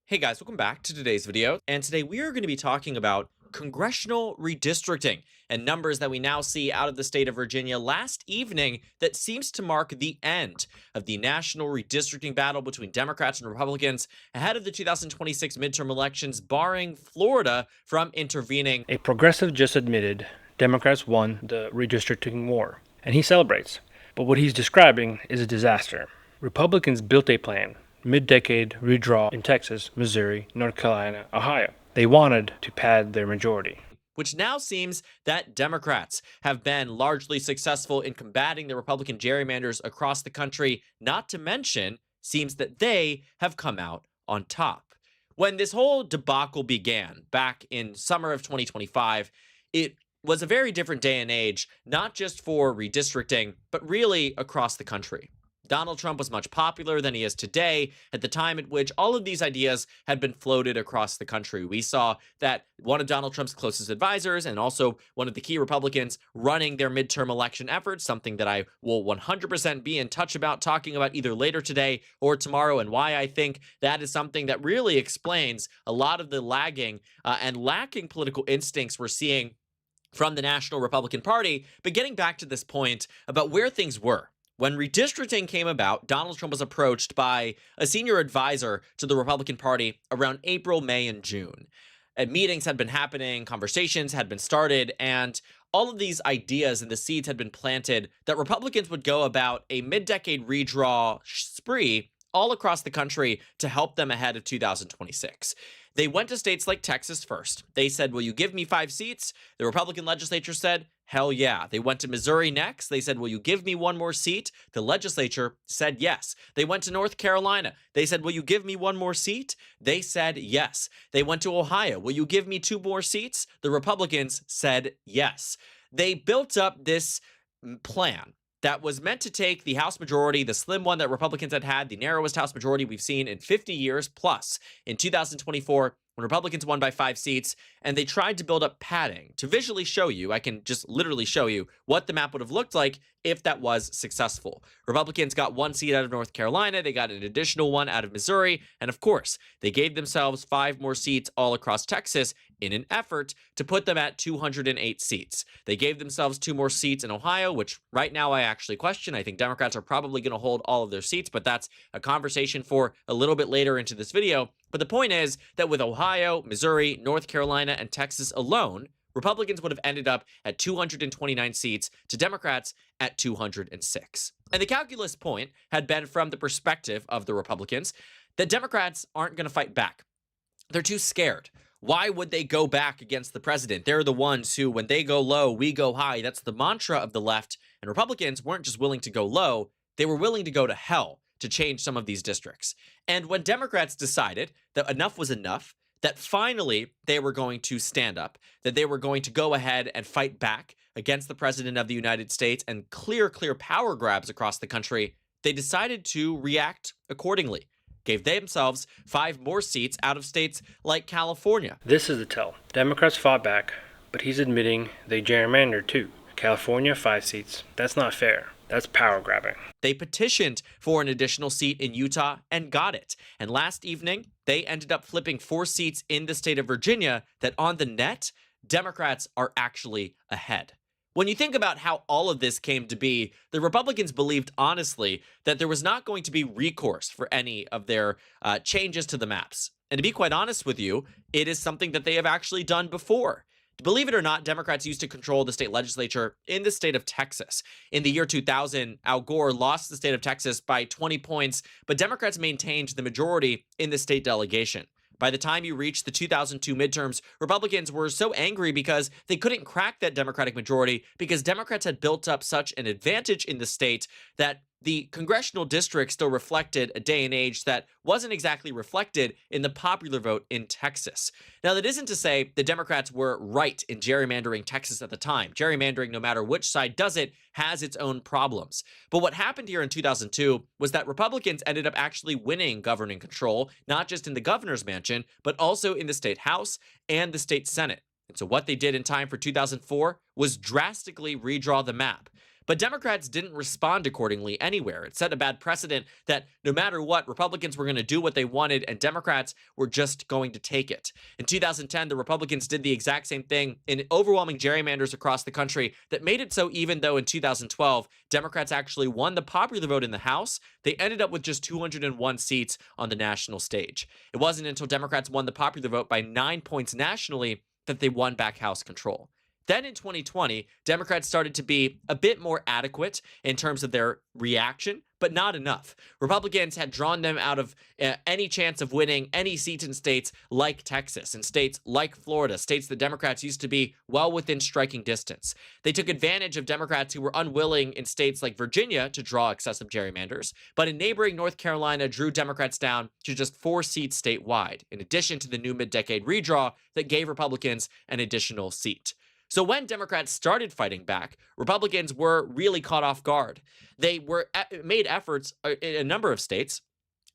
Hey guys, welcome back to today's video. And today we are going to be talking about congressional redistricting and numbers that we now see out of the state of Virginia last evening that seems to mark the end of the national redistricting battle between Democrats and Republicans ahead of the 2026 midterm elections, barring Florida from intervening. A progressive just admitted Democrats won the redistricting war, and he celebrates. But what he's describing is a disaster. Republicans built a plan, mid-decade redraw in Texas, Missouri, North Carolina, Ohio. They wanted to pad their majority. Which now seems that Democrats have been largely successful in combating the Republican gerrymanders across the country, not to mention, seems that they have come out on top. When this whole debacle began back in summer of 2025, it was a very different day and age, not just for redistricting, but really across the country. Donald Trump was much popular than he is today at the time at which all of these ideas had been floated across the country. We saw that one of Donald Trump's closest advisors and also one of the key Republicans running their midterm election efforts, something that I will 100% be in touch about talking about either later today or tomorrow, and why I think that is something that really explains a lot of the lagging and lacking political instincts we're seeing from the National Republican Party. But getting back to this point about where things were. When redistricting came about, Donald Trump was approached by a senior advisor to the Republican Party around April, May, and June. And meetings had been happening, conversations had been started, and all of these ideas and the seeds had been planted that Republicans would go about a mid-decade redraw spree all across the country to help them ahead of 2026. They went to states like Texas first. They said, will you give me 5 seats? The Republican legislature said, hell yeah. They went to Missouri next. They said, will you give me 1 more seat? The legislature said yes. They went to North Carolina. They said, will you give me 1 more seat? They said yes. They went to Ohio. Will you give me 2 more seats? The Republicans said yes. They built up this plan that was meant to take the House majority, the slim one that Republicans had had, the narrowest House majority we've seen in 50 years plus, in 2024, when Republicans won by 5 seats, and they tried to build up padding to visually show you, I can just literally show you what the map would have looked like if that was successful. Republicans got 1 seat out of North Carolina, they got an additional 1 out of Missouri, and of course, they gave themselves 5 more seats all across Texas in an effort to put them at 208 seats. They gave themselves 2 more seats in Ohio, which right now I actually question. I think Democrats are probably going to hold all of their seats, but that's a conversation for a little bit later into this video. But the point is that with Ohio, Missouri, North Carolina, and Texas alone, Republicans would have ended up at 229 seats to Democrats at 206. And the calculus point had been from the perspective of the Republicans that Democrats aren't going to fight back. They're too scared. Why would they go back against the president? They're the ones who, when they go low, we go high. That's the mantra of the left. And Republicans weren't just willing to go low, they were willing to go to hell to change some of these districts. And when Democrats decided that enough was enough, that finally they were going to stand up, that they were going to go ahead and fight back against the president of the United States and clear power grabs across the country, they decided to react accordingly. Gave themselves 5 more seats out of states like California. This is the tell. Democrats fought back, but he's admitting they gerrymandered too. California, 5 seats. That's not fair. That's power grabbing. They petitioned for an additional seat in Utah and got it. And last evening, they ended up flipping 4 seats in the state of Virginia that on the net, Democrats are actually ahead. When you think about how all of this came to be, the Republicans believed honestly that there was not going to be recourse for any of their changes to the maps. And to be quite honest with you, it is something that they have actually done before. Believe it or not, Democrats used to control the state legislature in the state of Texas. In the year 2000, Al Gore lost the state of Texas by 20 points, but Democrats maintained the majority in the state delegation. By the time you reached the 2002 midterms, Republicans were so angry because they couldn't crack that Democratic majority because Democrats had built up such an advantage in the state that the congressional district still reflected a day and age that wasn't exactly reflected in the popular vote in Texas. Now, that isn't to say the Democrats were right in gerrymandering Texas at the time. Gerrymandering, no matter which side does it, has its own problems. But what happened here in 2002 was that Republicans ended up actually winning governing control, not just in the governor's mansion, but also in the state house and the state senate. And so what they did in time for 2004 was drastically redraw the map. But Democrats didn't respond accordingly anywhere. It set a bad precedent that no matter what, Republicans were going to do what they wanted and Democrats were just going to take it. In 2010, the Republicans did the exact same thing in overwhelming gerrymanders across the country that made it so even though in 2012, Democrats actually won the popular vote in the House, they ended up with just 201 seats on the national stage. It wasn't until Democrats won the popular vote by 9 points nationally that they won back House control. Then in 2020, Democrats started to be a bit more adequate in terms of their reaction, but not enough. Republicans had drawn them out of any chance of winning any seats in states like Texas and states like Florida, states that Democrats used to be well within striking distance. They took advantage of Democrats who were unwilling in states like Virginia to draw excessive gerrymanders, but in neighboring North Carolina drew Democrats down to just 4 seats statewide, in addition to the new mid-decade redraw that gave Republicans an additional seat. So when Democrats started fighting back, Republicans were really caught off guard. They made efforts in a number of states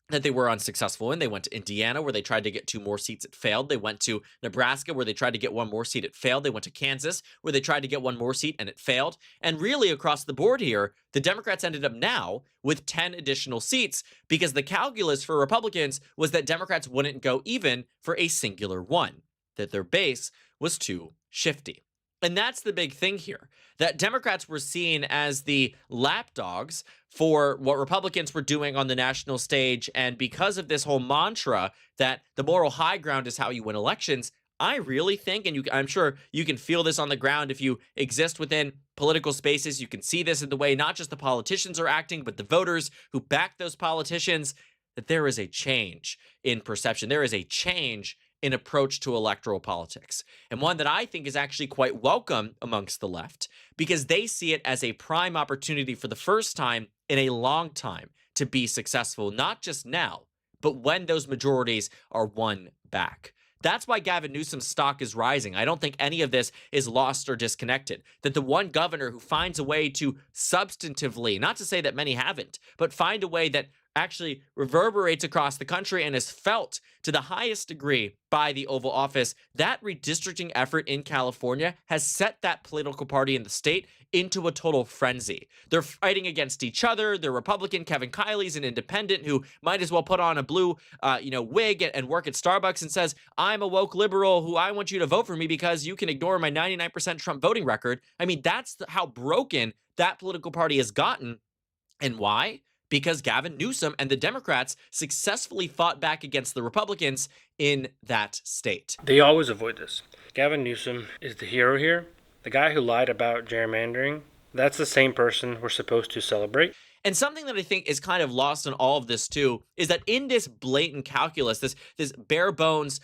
that they were unsuccessful in. They went to Indiana, where they tried to get 2 more seats. It failed. They went to Nebraska, where they tried to get 1 more seat. It failed. They went to Kansas, where they tried to get 1 more seat, and it failed. And really, across the board here, the Democrats ended up now with 10 additional seats because the calculus for Republicans was that Democrats wouldn't go even for a singular one, that their base was too shifty. And that's the big thing here, that Democrats were seen as the lapdogs for what Republicans were doing on the national stage. And because of this whole mantra that the moral high ground is how you win elections, I really think, and I'm sure you can feel this on the ground if you exist within political spaces, you can see this in the way not just the politicians are acting, but the voters who back those politicians, that there is a change in perception. There is a change in approach to electoral politics, and one that I think is actually quite welcome amongst the left because they see it as a prime opportunity for the first time in a long time to be successful, not just now, but when those majorities are won back. That's why Gavin Newsom's stock is rising. I don't think any of this is lost or disconnected. That the one governor who finds a way to substantively, not to say that many haven't, but find a way that actually reverberates across the country and is felt to the highest degree by the Oval Office, that redistricting effort in California has set that political party in the state into a total frenzy. They're fighting against each other. The Republican Kevin Kiley's an independent who might as well put on a blue, wig and work at Starbucks and says, "I'm a woke liberal who I want you to vote for me because you can ignore my 99% Trump voting record." I mean, that's how broken that political party has gotten. And why? Because Gavin Newsom and the Democrats successfully fought back against the Republicans in that state. They always avoid this. Gavin Newsom is the hero here. The guy who lied about gerrymandering, that's the same person we're supposed to celebrate. And something that I think is kind of lost in all of this too is that in this blatant calculus, this bare bones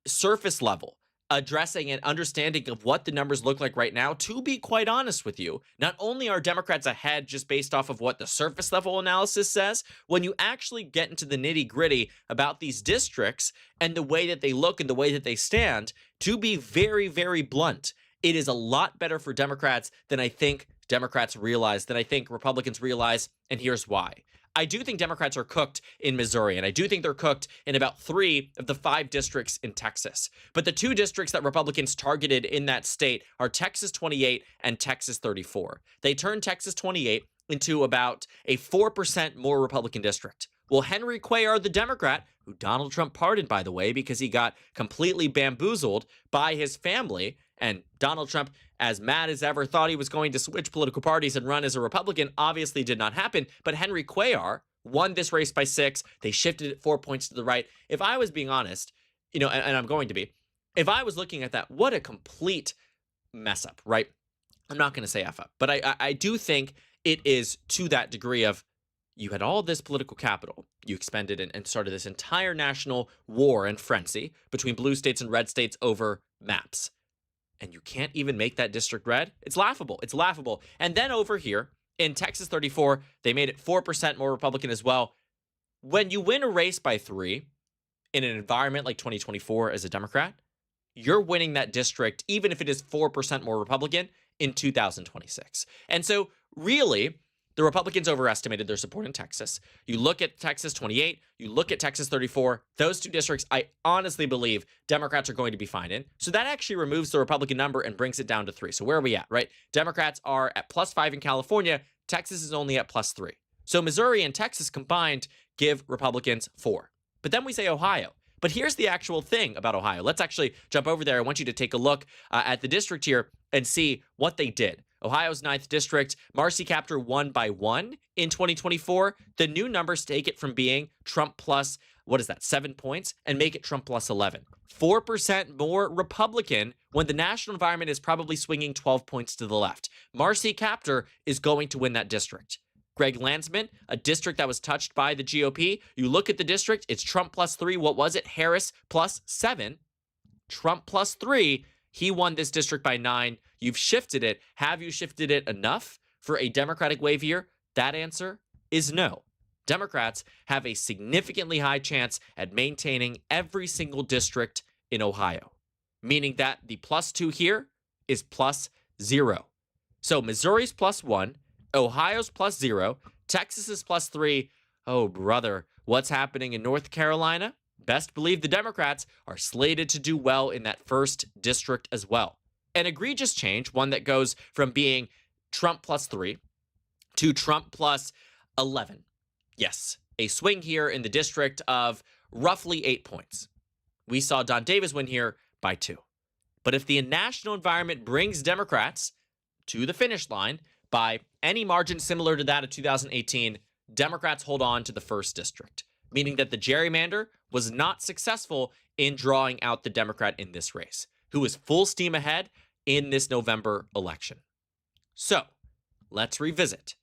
surface level addressing and understanding of what the numbers look like right now, to be quite honest with you, not only are Democrats ahead just based off of what the surface level analysis says, when you actually get into the nitty gritty about these districts and the way that they look and the way that they stand, to be very, very blunt, it is a lot better for Democrats than I think Democrats realize, than I think Republicans realize, and here's why. I do think Democrats are cooked in Missouri, and I do think they're cooked in about 3 of the 5 districts in Texas. But the 2 districts that Republicans targeted in that state are Texas 28 and Texas 34. They turned Texas 28 into about a 4% more Republican district. Well, Henry Cuellar, the Democrat, who Donald Trump pardoned, by the way, because he got completely bamboozled by his family, and Donald Trump, as mad as ever, thought he was going to switch political parties and run as a Republican. Obviously did not happen, but Henry Cuellar won this race by 6. They shifted it 4 points to the right. If I was being honest, and I'm going to be, if I was looking at that, what a complete mess up, right? I'm not going to say F up, but I do think it is to that degree of, you had all this political capital. You expended and started this entire national war and frenzy between blue states and red states over maps. And you can't even make that district red? It's laughable. It's laughable. And then over here in Texas 34, they made it 4% more Republican as well. When you win a race by 3 in an environment like 2024 as a Democrat, you're winning that district, even if it is 4% more Republican, in 2026. And so really, the Republicans overestimated their support in Texas. You look at Texas 28, you look at Texas 34, those two districts, I honestly believe Democrats are going to be fine in. So that actually removes the Republican number and brings it down to 3. So where are we at, right? Democrats are at +5 in California. Texas is only at +3. So Missouri and Texas combined give Republicans 4. But then we say Ohio. But here's the actual thing about Ohio. Let's actually jump over there. I want you to take a look at the district here and see what they did. Ohio's 9th district, Marcy Kaptur won by 1 in 2024. The new numbers take it from being Trump plus, 7 points, and make it Trump plus 11. 4% more Republican when the national environment is probably swinging 12 points to the left. Marcy Kaptur is going to win that district. Greg Landsman, a district that was touched by the GOP. You look at the district, it's Trump plus 3. What was it? Harris plus 7. Trump plus 3. He won this district by 9. You've shifted it. Have you shifted it enough for a Democratic wave here? That answer is no. Democrats have a significantly high chance at maintaining every single district in Ohio, meaning that the +2 here is +0. So Missouri's +1, Ohio's +0, Texas is +3. Oh, brother, what's happening in North Carolina? Best believe the Democrats are slated to do well in that 1st district as well. An egregious change, one that goes from being Trump +3 to Trump plus 11. Yes, a swing here in the district of roughly 8 points. We saw Don Davis win here by 2. But if the national environment brings Democrats to the finish line by any margin similar to that of 2018, Democrats hold on to the 1st district, meaning that the gerrymander was not successful in drawing out the Democrat in this race, who is full steam ahead in this November election. So let's revisit.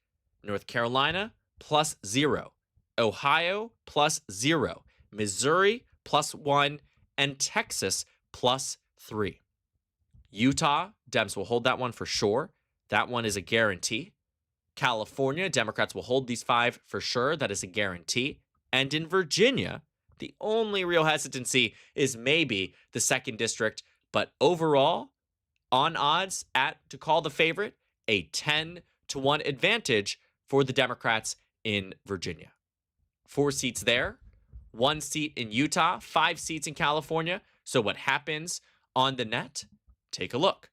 North Carolina +0, Ohio +0, Missouri +1, and Texas +3. Utah, Dems will hold that one for sure. That one is a guarantee. California, Democrats will hold these 5 for sure. That is a guarantee. And in Virginia, the only real hesitancy is maybe the 2nd district. But overall, on odds to call the favorite, a 10-1 advantage for the Democrats in Virginia. 4 seats there, 1 seat in Utah, 5 seats in California. So what happens on the net? Take a look.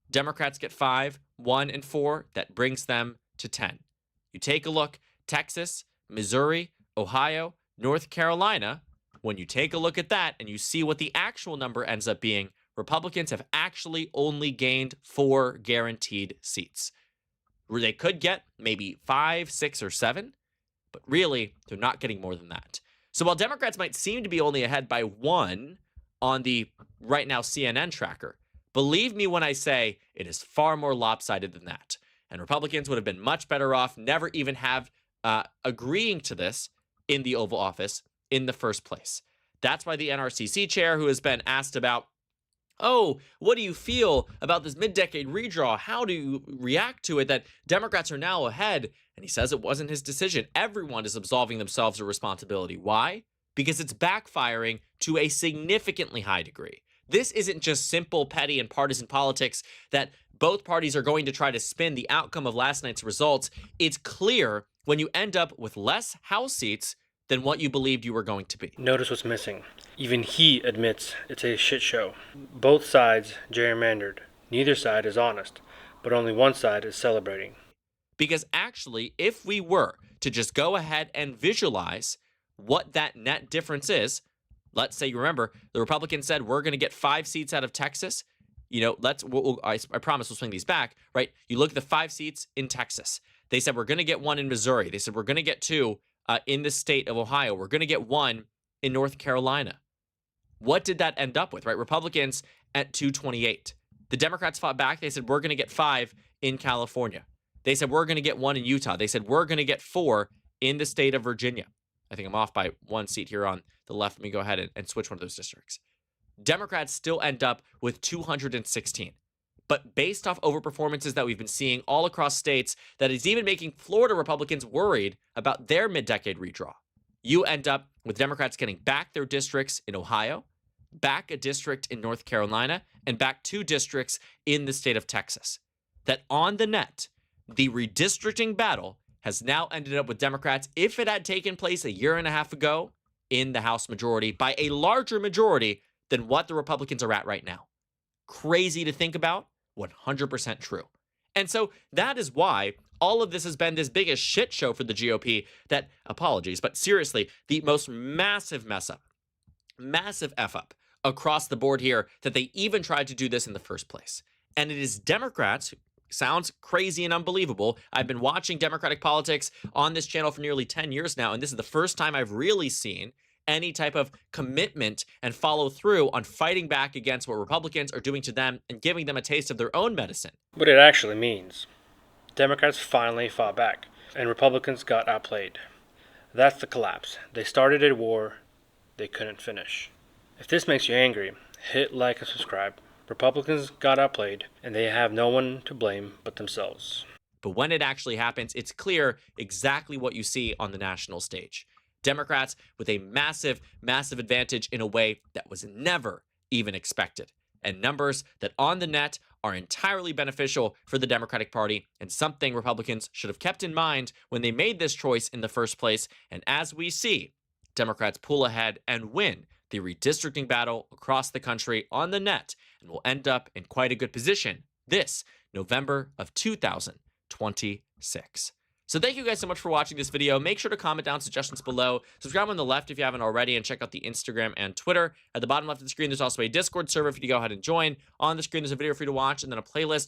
Democrats get 5, 1, and 4. That brings them to 10. You take a look, Texas, Missouri, Ohio, North Carolina. When you take a look at that and you see what the actual number ends up being, Republicans have actually only gained 4 guaranteed seats. Where they could get maybe 5, 6, or 7, but really, they're not getting more than that. So while Democrats might seem to be only ahead by 1 on the right now CNN tracker, believe me when I say it is far more lopsided than that. And Republicans would have been much better off never even have agreeing to this in the Oval Office in the first place. That's why the NRCC chair, who has been asked about, oh, what do you feel about this mid-decade redraw? How do you react to it that Democrats are now ahead? And he says it wasn't his decision. Everyone is absolving themselves of responsibility. Why? Because it's backfiring to a significantly high degree. This isn't just simple, petty, and partisan politics that both parties are going to try to spin the outcome of last night's results. It's clear when you end up with less House seats than what you believed you were going to be. Notice what's missing. Even he admits it's a shit show. Both sides gerrymandered. Neither side is honest, but only one side is celebrating. Because actually, if we were to just go ahead and visualize what that net difference is, let's say, you remember, the Republicans said we're going to get 5 seats out of Texas. You know, I promise we'll swing these back, right? You look at the 5 seats in Texas. They said we're going to get 1 in Missouri. They said we're going to get 2 in the state of Ohio. We're going to get 1 in North Carolina. What did that end up with, right? Republicans at 228. The Democrats fought back. They said we're going to get 5 in California. They said we're going to get 1 in Utah. They said we're going to get 4 in the state of Virginia. I think I'm off by 1 seat here on the left. Let me go ahead and switch one of those districts. Democrats still end up with 216. But based off overperformances that we've been seeing all across states, that is even making Florida Republicans worried about their mid-decade redraw. You end up with Democrats getting back their districts in Ohio, back a district in North Carolina, and back 2 districts in the state of Texas. That on the net, the redistricting battle has now ended up with Democrats, if it had taken place a year and a half ago, in the House majority by a larger majority than what the Republicans are at right now. Crazy to think about, 100% true. And so that is why all of this has been this biggest shit show for the GOP that, apologies, but seriously, the most massive mess up, massive F up across the board here that they even tried to do this in the first place. And it is Democrats, sounds crazy and unbelievable. I've been watching Democratic politics on this channel for nearly 10 years now, and this is the first time I've really seen any type of commitment and follow through on fighting back against what Republicans are doing to them and giving them a taste of their own medicine. What it actually means. Democrats finally fought back, and Republicans got outplayed. That's the collapse. They started a war they couldn't finish. If this makes you angry, hit like and subscribe. Republicans got outplayed, and they have no one to blame but themselves. But when it actually happens, it's clear exactly what you see on the national stage. Democrats with a massive, massive advantage in a way that was never even expected. And numbers that on the net are entirely beneficial for the Democratic Party and something Republicans should have kept in mind when they made this choice in the first place. And as we see, Democrats pull ahead and win the redistricting battle across the country on the net and will end up in quite a good position this November of 2026. So thank you guys so much for watching this video. Make sure to comment down suggestions below. Subscribe on the left if you haven't already, and check out the Instagram and Twitter. At the bottom left of the screen, there's also a Discord server for you to go ahead and join. On the screen, there's a video for you to watch, and then a playlist